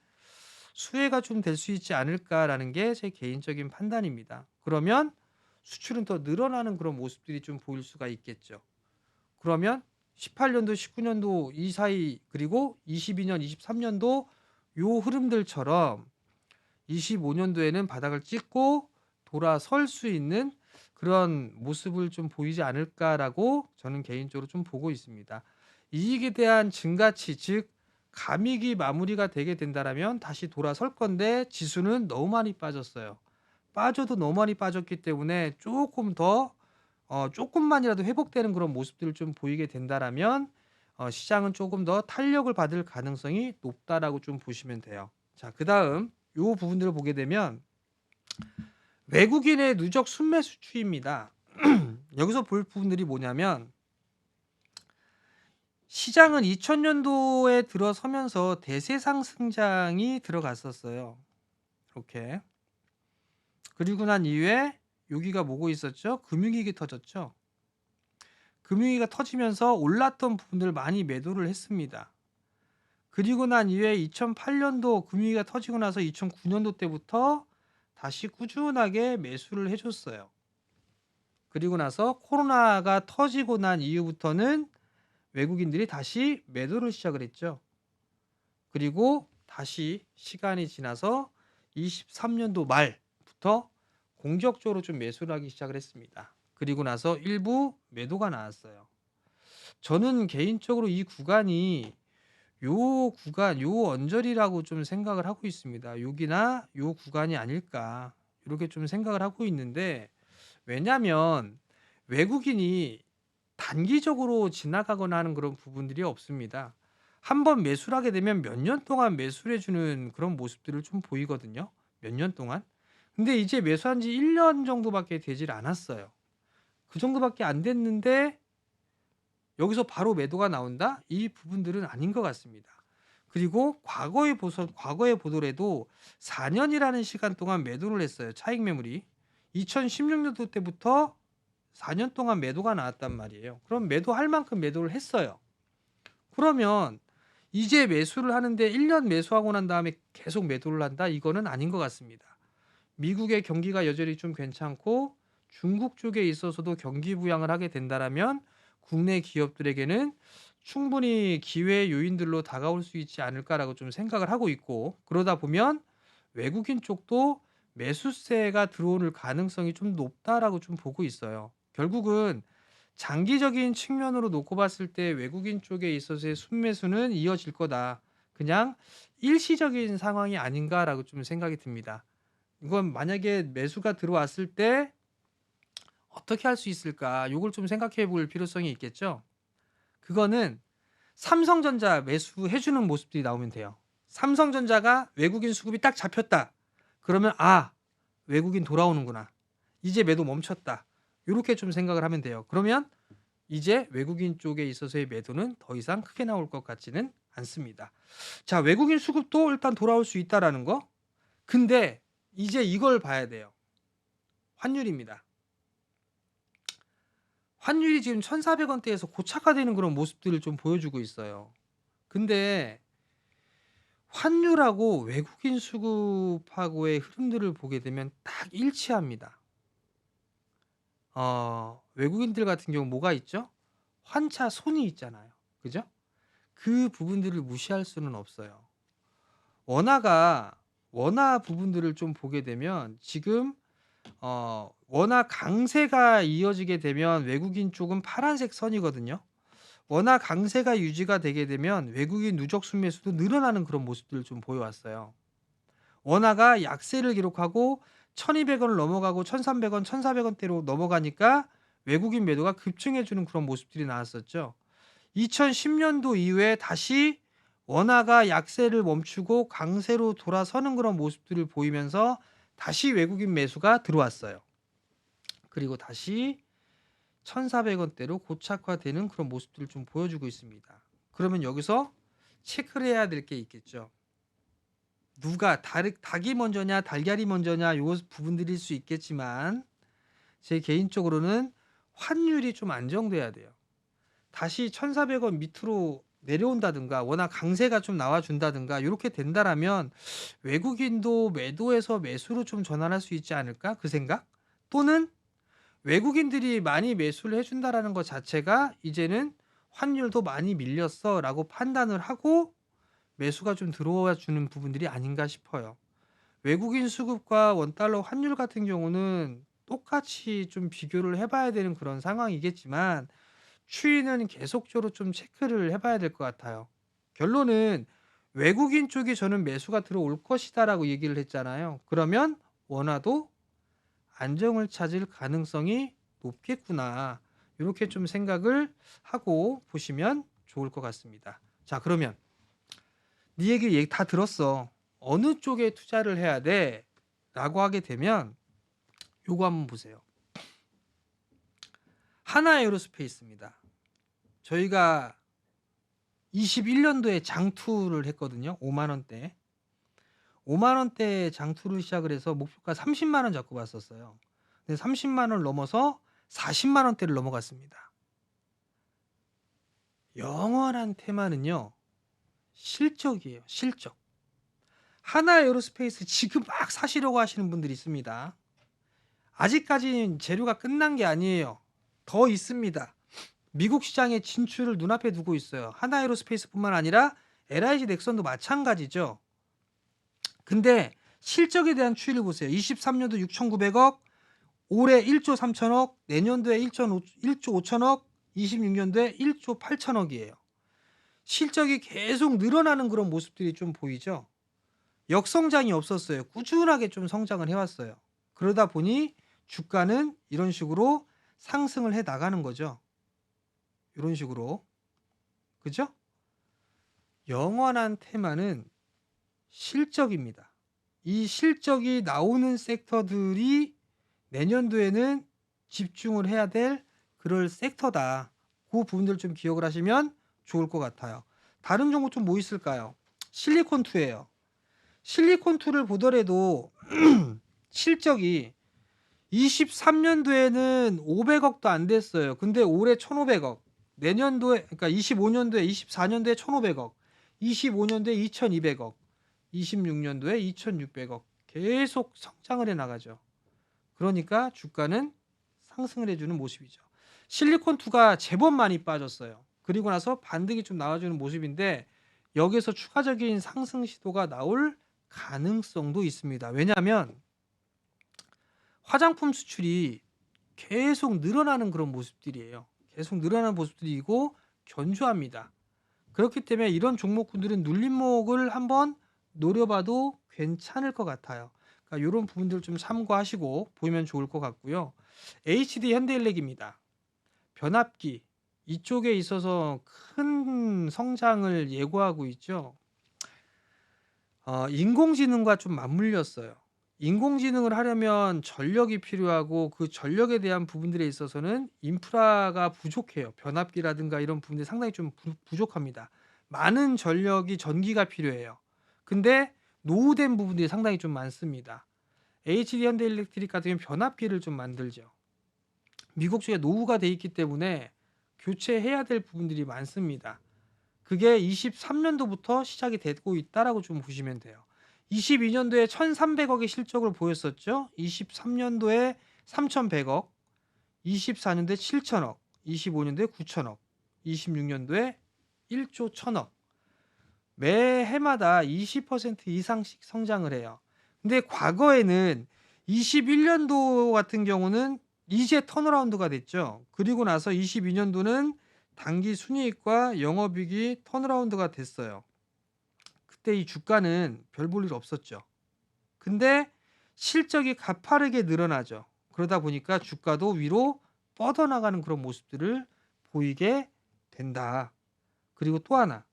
수혜가 좀 될 수 있지 않을까라는 게 제 개인적인 판단입니다. 그러면 수출은 더 늘어나는 그런 모습들이 좀 보일 수가 있겠죠. 그러면 18년도, 19년도 이 사이 그리고 22년, 23년도 요 흐름들처럼 25년도에는 바닥을 찍고 돌아설 수 있는 그런 모습을 좀 보이지 않을까라고 저는 개인적으로 좀 보고 있습니다. 이익에 대한 증가치, 즉 감익이 마무리가 되게 된다라면 다시 돌아설 건데 지수는 너무 많이 빠졌어요. 빠져도 너무 많이 빠졌기 때문에 조금 더 조금만이라도 회복되는 그런 모습들을 좀 보이게 된다라면 시장은 조금 더 탄력을 받을 가능성이 높다라고 좀 보시면 돼요. 자, 그다음 요 부분들을 보게 되면 외국인의 누적 순매수 추이입니다. 여기서 볼 부분들이 뭐냐면 시장은 2000년도에 들어서면서 대세 상승장이 들어갔었어요. 이렇게. 그리고 난 이후에 여기가 뭐고 있었죠? 금융위기 터졌죠. 금융위기가 터지면서 올랐던 부분들 많이 매도를 했습니다. 그리고 난 이후에 2008년도 금융위기가 터지고 나서 2009년도 때부터 다시 꾸준하게 매수를 해줬어요. 그리고 나서 코로나가 터지고 난 이후부터는 외국인들이 다시 매도를 시작을 했죠. 그리고 다시 시간이 지나서 23년도 말부터 공격적으로 좀 매수를 하기 시작을 했습니다. 그리고 나서 일부 매도가 나왔어요. 저는 개인적으로 이 구간이 요 언저리라고 좀 생각을 하고 있습니다. 여기나 요 구간이 아닐까 이렇게 좀 생각을 하고 있는데 왜냐하면 외국인이 단기적으로 지나가거나 하는 그런 부분들이 없습니다. 한번 매수를 하게 되면 몇 년 동안 매수를 해주는 그런 모습들을 좀 보이거든요. 몇 년 동안. 근데 이제 매수한 지 1년 정도밖에 되질 않았어요. 그 정도밖에 안 됐는데 여기서 바로 매도가 나온다? 이 부분들은 아닌 것 같습니다. 그리고 과거에 보더라도 4년이라는 시간 동안 매도를 했어요. 차익 매물이. 2016년도 때부터 4년 동안 매도가 나왔단 말이에요. 그럼 매도할 만큼 매도를 했어요. 그러면 이제 매수를 하는데 1년 매수하고 난 다음에 계속 매도를 한다? 이거는 아닌 것 같습니다. 미국의 경기가 여전히 좀 괜찮고 중국 쪽에 있어서도 경기 부양을 하게 된다라면 국내 기업들에게는 충분히 기회 요인들로 다가올 수 있지 않을까라고 좀 생각을 하고 있고 그러다 보면 외국인 쪽도 매수세가 들어올 가능성이 좀 높다라고 좀 보고 있어요. 결국은 장기적인 측면으로 놓고 봤을 때 외국인 쪽에 있어서의 순매수는 이어질 거다. 그냥 일시적인 상황이 아닌가라고 좀 생각이 듭니다. 이건 만약에 매수가 들어왔을 때 어떻게 할 수 있을까? 요걸 좀 생각해 볼 필요성이 있겠죠. 그거는 삼성전자 매수해 주는 모습들이 나오면 돼요. 삼성전자가 외국인 수급이 딱 잡혔다. 그러면 외국인 돌아오는구나. 이제 매도 멈췄다. 이렇게 좀 생각을 하면 돼요. 그러면 이제 외국인 쪽에 있어서의 매도는 더 이상 크게 나올 것 같지는 않습니다. 자, 외국인 수급도 일단 돌아올 수 있다라는 거. 근데 이제 이걸 봐야 돼요. 환율입니다. 환율이 지금 1,400원대에서 고착화되는 그런 모습들을 좀 보여주고 있어요. 근데 환율하고 외국인 수급하고의 흐름들을 보게 되면 딱 일치합니다. 외국인들 같은 경우 뭐가 있죠? 환차 손이 있잖아요. 그죠? 그 부분들을 무시할 수는 없어요. 원화 부분들을 좀 보게 되면 지금 원화 강세가 이어지게 되면 외국인 쪽은 파란색 선이거든요. 원화 강세가 유지가 되게 되면 외국인 누적 순매수도 늘어나는 그런 모습들을 좀 보여왔어요. 원화가 약세를 기록하고 1200원을 넘어가고 1300원, 1400원대로 넘어가니까 외국인 매도가 급증해주는 그런 모습들이 나왔었죠. 2010년도 이후에 다시 원화가 약세를 멈추고 강세로 돌아서는 그런 모습들을 보이면서 다시 외국인 매수가 들어왔어요. 그리고 다시 1,400원대로 고착화되는 그런 모습들을 좀 보여주고 있습니다. 그러면 여기서 체크를 해야 될 게 있겠죠. 누가 닭이 먼저냐 달걀이 먼저냐 요 부분들일 수 있겠지만 제 개인적으로는 환율이 좀 안정돼야 돼요. 다시 1,400원 밑으로 내려온다든가 워낙 강세가 좀 나와준다든가 이렇게 된다라면 외국인도 매도에서 매수로 좀 전환할 수 있지 않을까 그 생각? 또는 외국인들이 많이 매수를 해준다라는 것 자체가 이제는 환율도 많이 밀렸어 라고 판단을 하고 매수가 좀 들어와 주는 부분들이 아닌가 싶어요. 외국인 수급과 원달러 환율 같은 경우는 똑같이 좀 비교를 해봐야 되는 그런 상황이겠지만 추이는 계속적으로 좀 체크를 해봐야 될 것 같아요. 결론은 외국인 쪽이 저는 매수가 들어올 것이다라고 얘기를 했잖아요. 그러면 원화도 안정을 찾을 가능성이 높겠구나. 이렇게 좀 생각을 하고 보시면 좋을 것 같습니다. 자, 그러면 네 얘기 다 들었어. 어느 쪽에 투자를 해야 돼? 라고 하게 되면 요거 한번 보세요. 하나에어로스페이스입니다. 저희가 21년도에 장투를 했거든요. 5만 원대. 5만 원대 장투를 시작을 해서 목표가 30만 원 잡고 봤었어요. 근데 30만 원을 넘어서 40만 원대를 넘어갔습니다. 영원한 테마는요. 실적이에요. 실적. 하나에어로스페이스 지금 막 사시려고 하시는 분들이 있습니다. 아직까지는 재료가 끝난 게 아니에요. 더 있습니다. 미국 시장에 진출을 눈앞에 두고 있어요. 하나에어로스페이스뿐만 아니라 LIG 넥슨도 마찬가지죠. 근데 실적에 대한 추이를 보세요. 23년도 6,900억, 올해 1조 3천억, 내년도에 1조 5천억, 26년도에 1조 8천억이에요. 실적이 계속 늘어나는 그런 모습들이 좀 보이죠. 역성장이 없었어요. 꾸준하게 좀 성장을 해왔어요. 그러다 보니 주가는 이런 식으로 상승을 해 나가는 거죠. 이런 식으로. 그죠? 영원한 테마는 실적입니다. 이 실적이 나오는 섹터들이 내년도에는 집중을 해야 될 그럴 섹터다. 그 부분들 좀 기억을 하시면 좋을 것 같아요. 다른 종목 좀 뭐 있을까요? 실리콘2예요. 실리콘2를 보더라도 실적이 23년도에는 500억도 안 됐어요. 근데 올해 1,500억. 내년도에 그러니까 25년도에 24년도에 1,500억. 25년도에 2,200억. 26년도에 2,600억. 계속 성장을 해 나가죠. 그러니까 주가는 상승을 해주는 모습이죠. 실리콘2가 제법 많이 빠졌어요. 그리고 나서 반등이 좀 나와주는 모습인데 여기서 추가적인 상승 시도가 나올 가능성도 있습니다. 왜냐하면 화장품 수출이 계속 늘어나는 그런 모습들이에요. 계속 늘어나는 모습들이고 견조합니다. 그렇기 때문에 이런 종목군들은 눌림목을 한번 노려봐도 괜찮을 것 같아요. 그러니까 이런 부분들 좀 참고하시고 보면 좋을 것 같고요. HD 현대일렉입니다. 변압기 이쪽에 있어서 큰 성장을 예고하고 있죠. 인공지능과 좀 맞물렸어요. 인공지능을 하려면 전력이 필요하고 그 전력에 대한 부분들에 있어서는 인프라가 부족해요. 변압기라든가 이런 부분들이 상당히 좀 부족합니다. 많은 전력이 전기가 필요해요. 근데 노후된 부분들이 상당히 좀 많습니다. HD 현대일렉트릭 같은 경우는 변압기를 좀 만들죠. 미국 쪽에 노후가 돼 있기 때문에 교체해야 될 부분들이 많습니다. 그게 23년도부터 시작이 되고 있다라고 좀 보시면 돼요. 22년도에 1,300억의 실적을 보였었죠. 23년도에 3,100억, 24년도에 7천억, 25년도에 9천억, 26년도에 1조 1천억. 매해마다 20% 이상씩 성장을 해요. 근데 과거에는 21년도 같은 경우는 이제 턴어라운드가 됐죠. 그리고 나서 22년도는 단기 순이익과 영업이익이 턴어라운드가 됐어요. 그때 이 주가는 별 볼 일 없었죠. 근데 실적이 가파르게 늘어나죠. 그러다 보니까 주가도 위로 뻗어나가는 그런 모습들을 보이게 된다. 그리고 또 하나,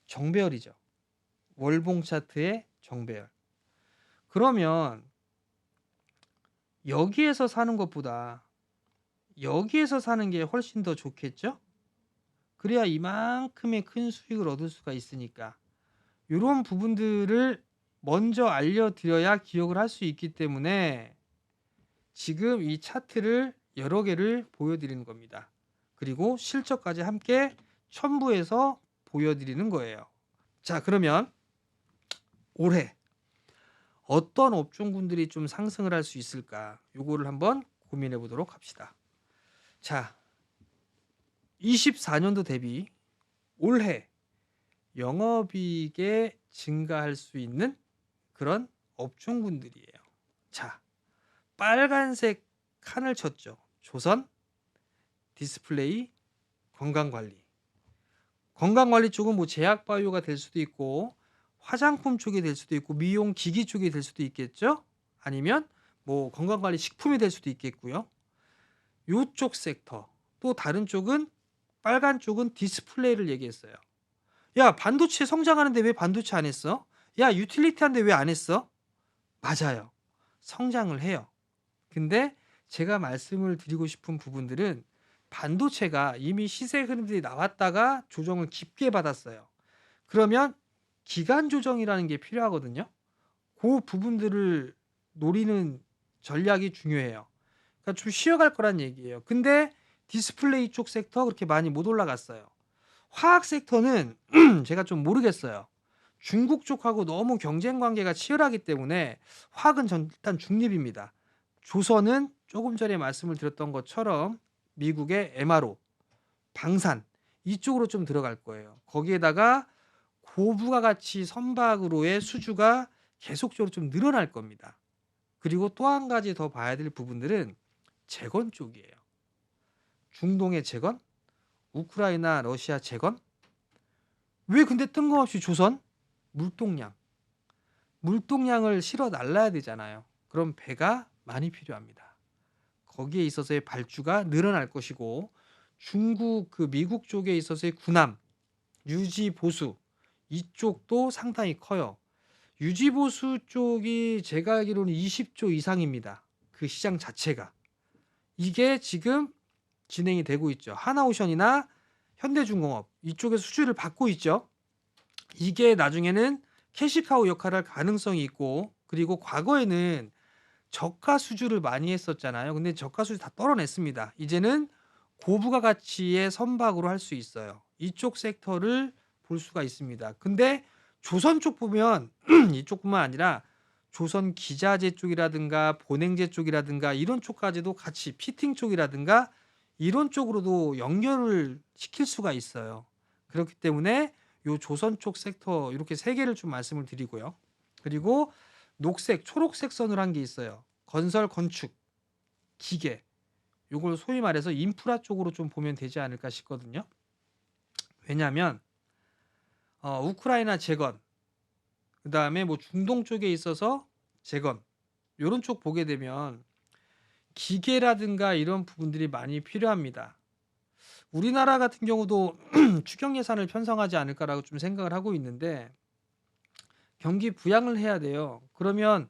정배열이죠. 월봉 차트의 정배열. 그러면 여기에서 사는 것보다 여기에서 사는 게 훨씬 더 좋겠죠? 그래야 이만큼의 큰 수익을 얻을 수가 있으니까. 이런 부분들을 먼저 알려드려야 기억을 할 수 있기 때문에 지금 이 차트를 여러 개를 보여드리는 겁니다. 그리고 실적까지 함께 첨부해서 보여드리는 거예요. 자, 그러면 올해 어떤 업종군들이 좀 상승을 할 수 있을까? 요거를 한번 고민해 보도록 합시다. 자, 24년도 대비 올해 영업이익에 증가할 수 있는 그런 업종군들이에요. 자, 빨간색 칸을 쳤죠. 조선, 디스플레이, 건강관리. 건강관리 쪽은 뭐 제약바이오가 될 수도 있고 화장품 쪽이 될 수도 있고 미용 기기 쪽이 될 수도 있겠죠. 아니면 뭐 건강관리 식품이 될 수도 있겠고요. 요쪽 섹터. 또 다른 쪽은 빨간 쪽은 디스플레이를 얘기했어요. 야, 반도체 성장하는데 왜 반도체 안 했어? 야, 유틸리티 하는데 왜 안 했어? 맞아요. 성장을 해요. 근데 제가 말씀을 드리고 싶은 부분들은 반도체가 이미 시세 흐름들이 나왔다가 조정을 깊게 받았어요. 그러면 기간 조정이라는 게 필요하거든요. 그 부분들을 노리는 전략이 중요해요. 그러니까 좀 쉬어갈 거란 얘기예요. 근데 디스플레이 쪽 섹터 그렇게 많이 못 올라갔어요. 화학 섹터는 제가 좀 모르겠어요. 중국 쪽하고 너무 경쟁 관계가 치열하기 때문에 화학은 일단 중립입니다. 조선은 조금 전에 말씀을 드렸던 것처럼 미국의 MRO, 방산 이쪽으로 좀 들어갈 거예요. 거기에다가 고부가가치 선박으로의 수주가 계속적으로 좀 늘어날 겁니다. 그리고 또 한 가지 더 봐야 될 부분들은 재건 쪽이에요. 중동의 재건, 우크라이나, 러시아 재건. 왜 근데 뜬금없이 조선? 물동량. 물동량을 실어 날라야 되잖아요. 그럼 배가 많이 필요합니다. 거기에 있어서의 발주가 늘어날 것이고 중국 미국 쪽에 있어서의 군함, 유지 보수 이쪽도 상당히 커요. 유지 보수 쪽이 제가 알기로는 20조 이상입니다. 그 시장 자체가. 이게 지금 진행이 되고 있죠. 하나오션이나 현대중공업 이쪽에서 수주를 받고 있죠. 이게 나중에는 캐시카우 역할을 할 가능성이 있고 그리고 과거에는 저가 수주를 많이 했었잖아요. 근데 저가 수주 다 떨어냈습니다. 이제는 고부가 가치의 선박으로 할 수 있어요. 이쪽 섹터를 볼 수가 있습니다. 근데 조선 쪽 보면 이쪽뿐만 아니라 조선 기자재 쪽이라든가 본행제 쪽이라든가 이런 쪽까지도 같이 피팅 쪽이라든가 이런 쪽으로도 연결을 시킬 수가 있어요. 그렇기 때문에 요 조선 쪽 섹터 이렇게 세 개를 좀 말씀을 드리고요. 그리고 녹색, 초록색 선을 한 게 있어요. 건설, 건축, 기계. 요걸 소위 말해서 인프라 쪽으로 좀 보면 되지 않을까 싶거든요. 왜냐하면 우크라이나 재건, 그 다음에 뭐 중동 쪽에 있어서 재건, 요런 쪽 보게 되면 기계라든가 이런 부분들이 많이 필요합니다. 우리나라 같은 경우도 추경 예산을 편성하지 않을까라고 좀 생각을 하고 있는데 경기 부양을 해야 돼요. 그러면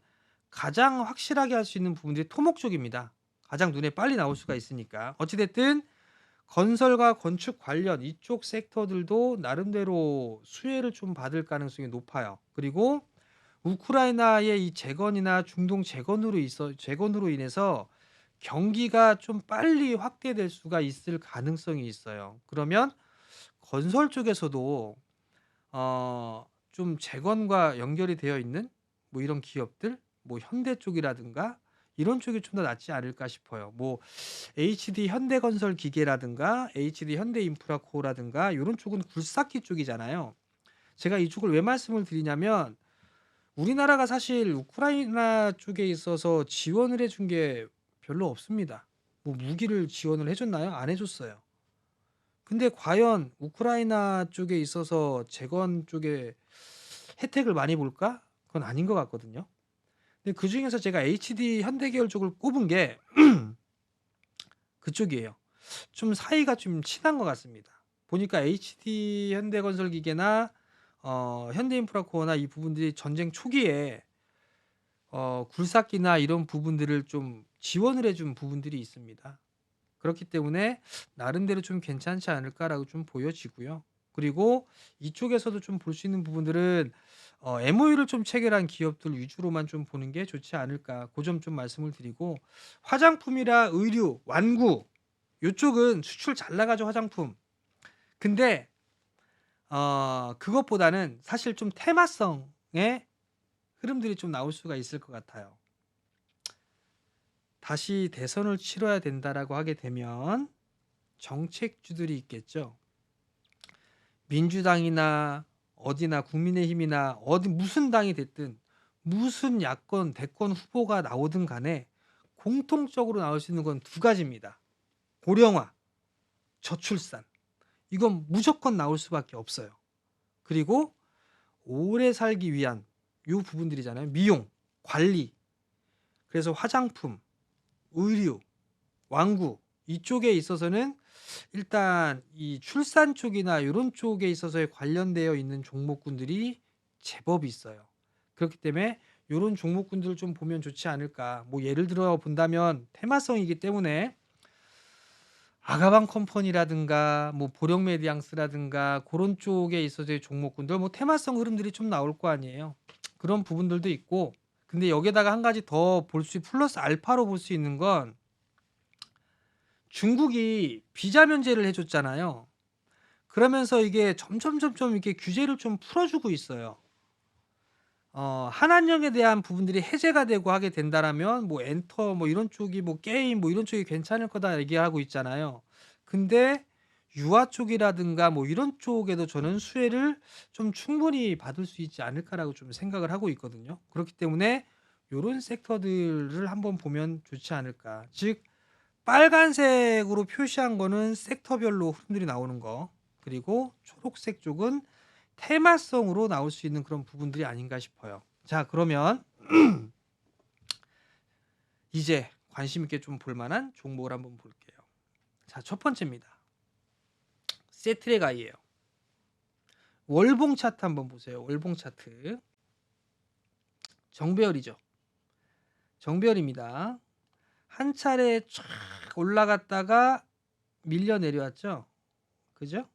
가장 확실하게 할 수 있는 부분들이 토목 쪽입니다. 가장 눈에 빨리 나올 수가 있으니까. 어찌 됐든 건설과 건축 관련 이쪽 섹터들도 나름대로 수혜를 좀 받을 가능성이 높아요. 그리고 우크라이나의 이 재건이나 중동 재건으로 인해서 경기가 좀 빨리 확대될 수가 있을 가능성이 있어요. 그러면 건설 쪽에서도 좀 재건과 연결이 되어 있는 뭐 이런 기업들, 뭐 현대 쪽이라든가 이런 쪽이 좀 더 낫지 않을까 싶어요. 뭐 HD 현대건설 기계라든가 HD 현대인프라코라든가 이런 쪽은 굴삭기 쪽이잖아요. 제가 이쪽을 왜 말씀을 드리냐면 우리나라가 사실 우크라이나 쪽에 있어서 지원을 해준 게 별로 없습니다. 뭐 무기를 지원을 해줬나요? 안 해줬어요. 근데 과연 우크라이나 쪽에 있어서 재건 쪽에 혜택을 많이 볼까? 그건 아닌 것 같거든요. 근데 그 중에서 제가 HD 현대계열 쪽을 꼽은 게 그쪽이에요. 좀 사이가 좀 친한 것 같습니다. 보니까 HD 현대건설기계나 현대인프라코어나 이 부분들이 전쟁 초기에 굴삭기나 이런 부분들을 좀 지원을 해준 부분들이 있습니다. 그렇기 때문에 나름대로 좀 괜찮지 않을까라고 좀 보여지고요. 그리고 이쪽에서도 좀 볼 수 있는 부분들은 MOU를 좀 체결한 기업들 위주로만 좀 보는 게 좋지 않을까. 그 점 좀 말씀을 드리고 화장품이라 의류, 완구 이쪽은 수출 잘 나가죠, 화장품. 근데 그것보다는 사실 좀 테마성의 흐름들이 좀 나올 수가 있을 것 같아요. 다시 대선을 치러야 된다라고 하게 되면 정책주들이 있겠죠. 민주당이나 어디나 국민의힘이나 어디 무슨 당이 됐든 무슨 야권 대권 후보가 나오든 간에 공통적으로 나올 수 있는 건 두 가지입니다. 고령화, 저출산. 이건 무조건 나올 수밖에 없어요. 그리고 오래 살기 위한 이 부분들이잖아요. 미용, 관리. 그래서 화장품, 의류, 완구 이쪽에 있어서는 일단 이 출산 쪽이나 이런 쪽에 있어서 관련되어 있는 종목군들이 제법 있어요. 그렇기 때문에 이런 종목군들을 좀 보면 좋지 않을까. 뭐 예를 들어 본다면 테마성이기 때문에 아가방 컴퍼니라든가 뭐 보령메디앙스라든가 그런 쪽에 있어서의 종목군들 뭐 테마성 흐름들이 좀 나올 거 아니에요. 그런 부분들도 있고 근데 여기에다가 한 가지 더 볼 수 플러스 알파로 볼 수 있는 건 중국이 비자 면제를 해줬잖아요. 그러면서 이게 점점 이렇게 규제를 좀 풀어주고 있어요. 한한령에 대한 부분들이 해제가 되고 하게 된다라면 뭐 엔터 뭐 이런 쪽이 뭐 게임 뭐 이런 쪽이 괜찮을 거다 얘기하고 있잖아요. 근데 유아 쪽이라든가 뭐 이런 쪽에도 저는 수혜를 좀 충분히 받을 수 있지 않을까라고 좀 생각을 하고 있거든요. 그렇기 때문에 요런 섹터들을 한번 보면 좋지 않을까. 즉 빨간색으로 표시한 거는 섹터별로 흐름들이 나오는 거. 그리고 초록색 쪽은 테마성으로 나올 수 있는 그런 부분들이 아닌가 싶어요. 자, 그러면 이제 관심 있게 좀 볼 만한 종목을 한번 볼게요. 자, 첫 번째입니다. 세트랙아이예요. 월봉 차트 한번 보세요. 월봉 차트. 정배열이죠. 정배열입니다. 한 차례 쫙 올라갔다가 밀려 내려왔죠. 그죠?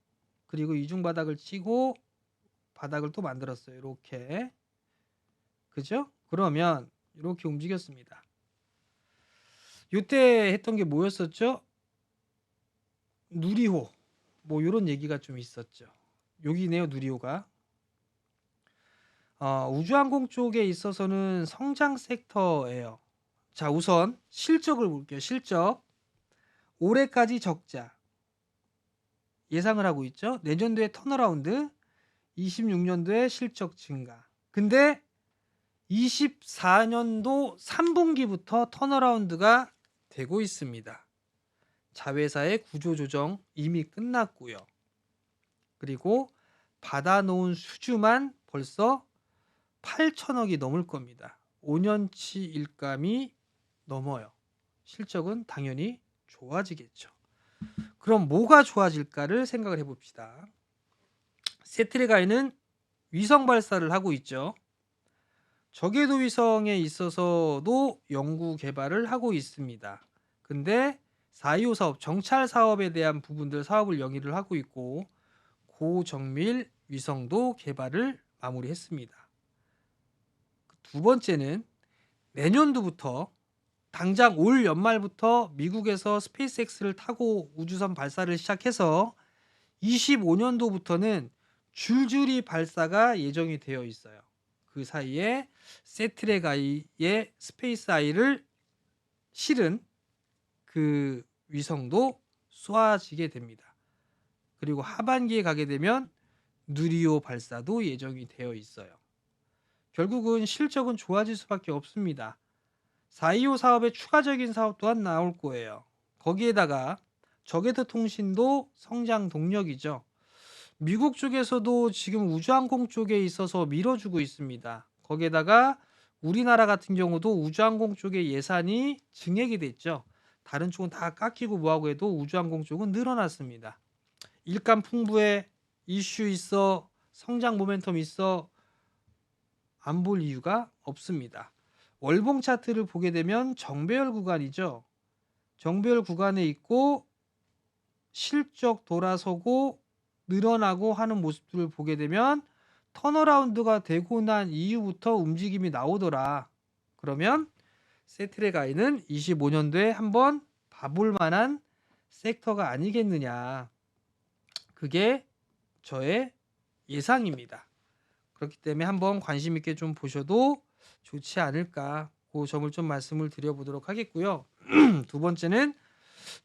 그리고 이중바닥을 치고 바닥을 또 만들었어요. 이렇게. 그죠? 그러면 이렇게 움직였습니다. 이때 했던 게 뭐였었죠? 누리호. 뭐 이런 얘기가 좀 있었죠. 여기네요. 누리호가. 우주항공 쪽에 있어서는 성장 섹터예요. 자, 우선 실적을 볼게요. 실적. 올해까지 적자. 예상을 하고 있죠. 내년도에 턴어라운드. 26년도에 실적 증가. 근데 24년도 3분기부터 턴어라운드가 되고 있습니다. 자회사의 구조조정 이미 끝났고요. 그리고 받아놓은 수주만 벌써 8천억이 넘을 겁니다. 5년치 일감이 넘어요. 실적은 당연히 좋아지겠죠. 그럼 뭐가 좋아질까를 생각을 해봅시다. 세트랙아이는 위성 발사를 하고 있죠. 저궤도 위성에 있어서도 연구 개발을 하고 있습니다. 근데 425 사업, 정찰 사업에 대한 부분들 사업을 영위를 하고 있고 고정밀 위성도 개발을 마무리했습니다. 두 번째는 내년도부터 당장 올 연말부터 미국에서 스페이스X를 타고 우주선 발사를 시작해서 25년도부터는 줄줄이 발사가 예정이 되어 있어요. 그 사이에 세트랙 I의 스페이스 I를 실은 그 위성도 쏘아지게 됩니다. 그리고 하반기에 가게 되면 누리호 발사도 예정이 되어 있어요. 결국은 실적은 좋아질 수밖에 없습니다. 425 사업의 추가적인 사업 또한 나올 거예요. 거기에다가 저궤도 통신도 성장 동력이죠. 미국 쪽에서도 지금 우주항공 쪽에 있어서 밀어주고 있습니다. 거기에다가 우리나라 같은 경우도 우주항공 쪽의 예산이 증액이 됐죠. 다른 쪽은 다 깎이고 뭐하고 해도 우주항공 쪽은 늘어났습니다. 일감 풍부해, 이슈 있어, 성장 모멘텀 있어, 안 볼 이유가 없습니다. 월봉 차트를 보게 되면 정배열 구간이죠. 정배열 구간에 있고 실적 돌아서고 늘어나고 하는 모습들을 보게 되면 턴어라운드가 되고 난 이후부터 움직임이 나오더라. 그러면 세트랙 I는 25년도에 한번 봐볼 만한 섹터가 아니겠느냐. 그게 저의 예상입니다. 그렇기 때문에 한번 관심 있게 좀 보셔도 좋지 않을까. 그 점을 좀 말씀을 드려보도록 하겠고요. 두 번째는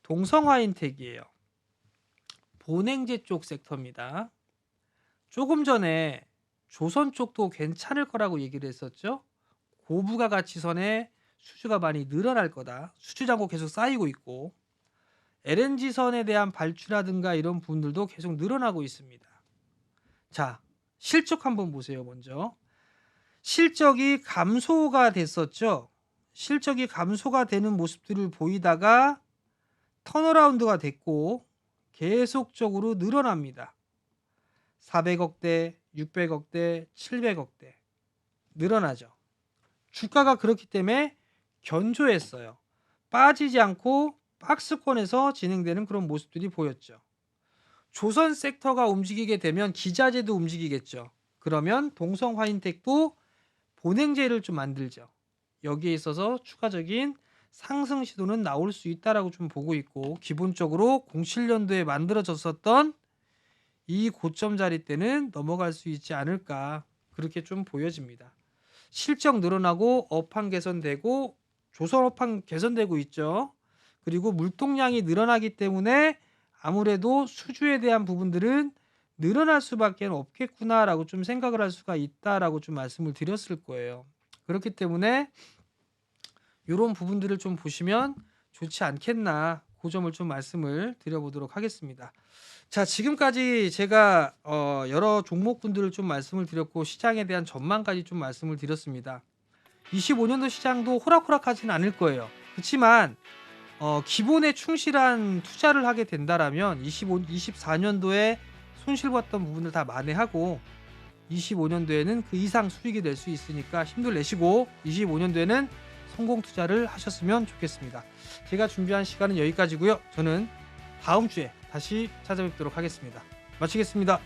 동성화인텍이에요. 본행제 쪽 섹터입니다. 조금 전에 조선 쪽도 괜찮을 거라고 얘기를 했었죠. 고부가 가치선에 수주가 많이 늘어날 거다. 수주 잔고 계속 쌓이고 있고 LNG선에 대한 발주라든가 이런 부분들도 계속 늘어나고 있습니다. 자, 실적 한번 보세요. 먼저 실적이 감소가 됐었죠. 실적이 감소가 되는 모습들을 보이다가 턴어라운드가 됐고 계속적으로 늘어납니다. 400억대, 600억대, 700억대 늘어나죠. 주가가 그렇기 때문에 견조했어요. 빠지지 않고 박스권에서 진행되는 그런 모습들이 보였죠. 조선 섹터가 움직이게 되면 기자재도 움직이겠죠. 그러면 동성화인텍도 본행제를 좀 만들죠. 여기에 있어서 추가적인 상승 시도는 나올 수 있다라고 좀 보고 있고 기본적으로 07년도에 만들어졌었던 이 고점 자리 때는 넘어갈 수 있지 않을까 그렇게 좀 보여집니다. 실적 늘어나고 업황 개선되고 조선 업황 개선되고 있죠. 그리고 물통량이 늘어나기 때문에 아무래도 수주에 대한 부분들은 늘어날 수밖에 없겠구나라고 좀 생각을 할 수가 있다라고 좀 말씀을 드렸을 거예요. 그렇기 때문에 이런 부분들을 좀 보시면 좋지 않겠나 그 점을 좀 말씀을 드려보도록 하겠습니다. 자, 지금까지 제가 여러 종목군들을 좀 말씀을 드렸고 시장에 대한 전망까지 좀 말씀을 드렸습니다. 25년도 시장도 호락호락하지는 않을 거예요. 그렇지만 기본에 충실한 투자를 하게 된다라면 24년도에 손실봤던 부분을 다 만회하고 25년도에는 그 이상 수익이 될 수 있으니까 힘들 내시고 25년도에는 성공 투자를 하셨으면 좋겠습니다. 제가 준비한 시간은 여기까지고요. 저는 다음 주에 다시 찾아뵙도록 하겠습니다. 마치겠습니다.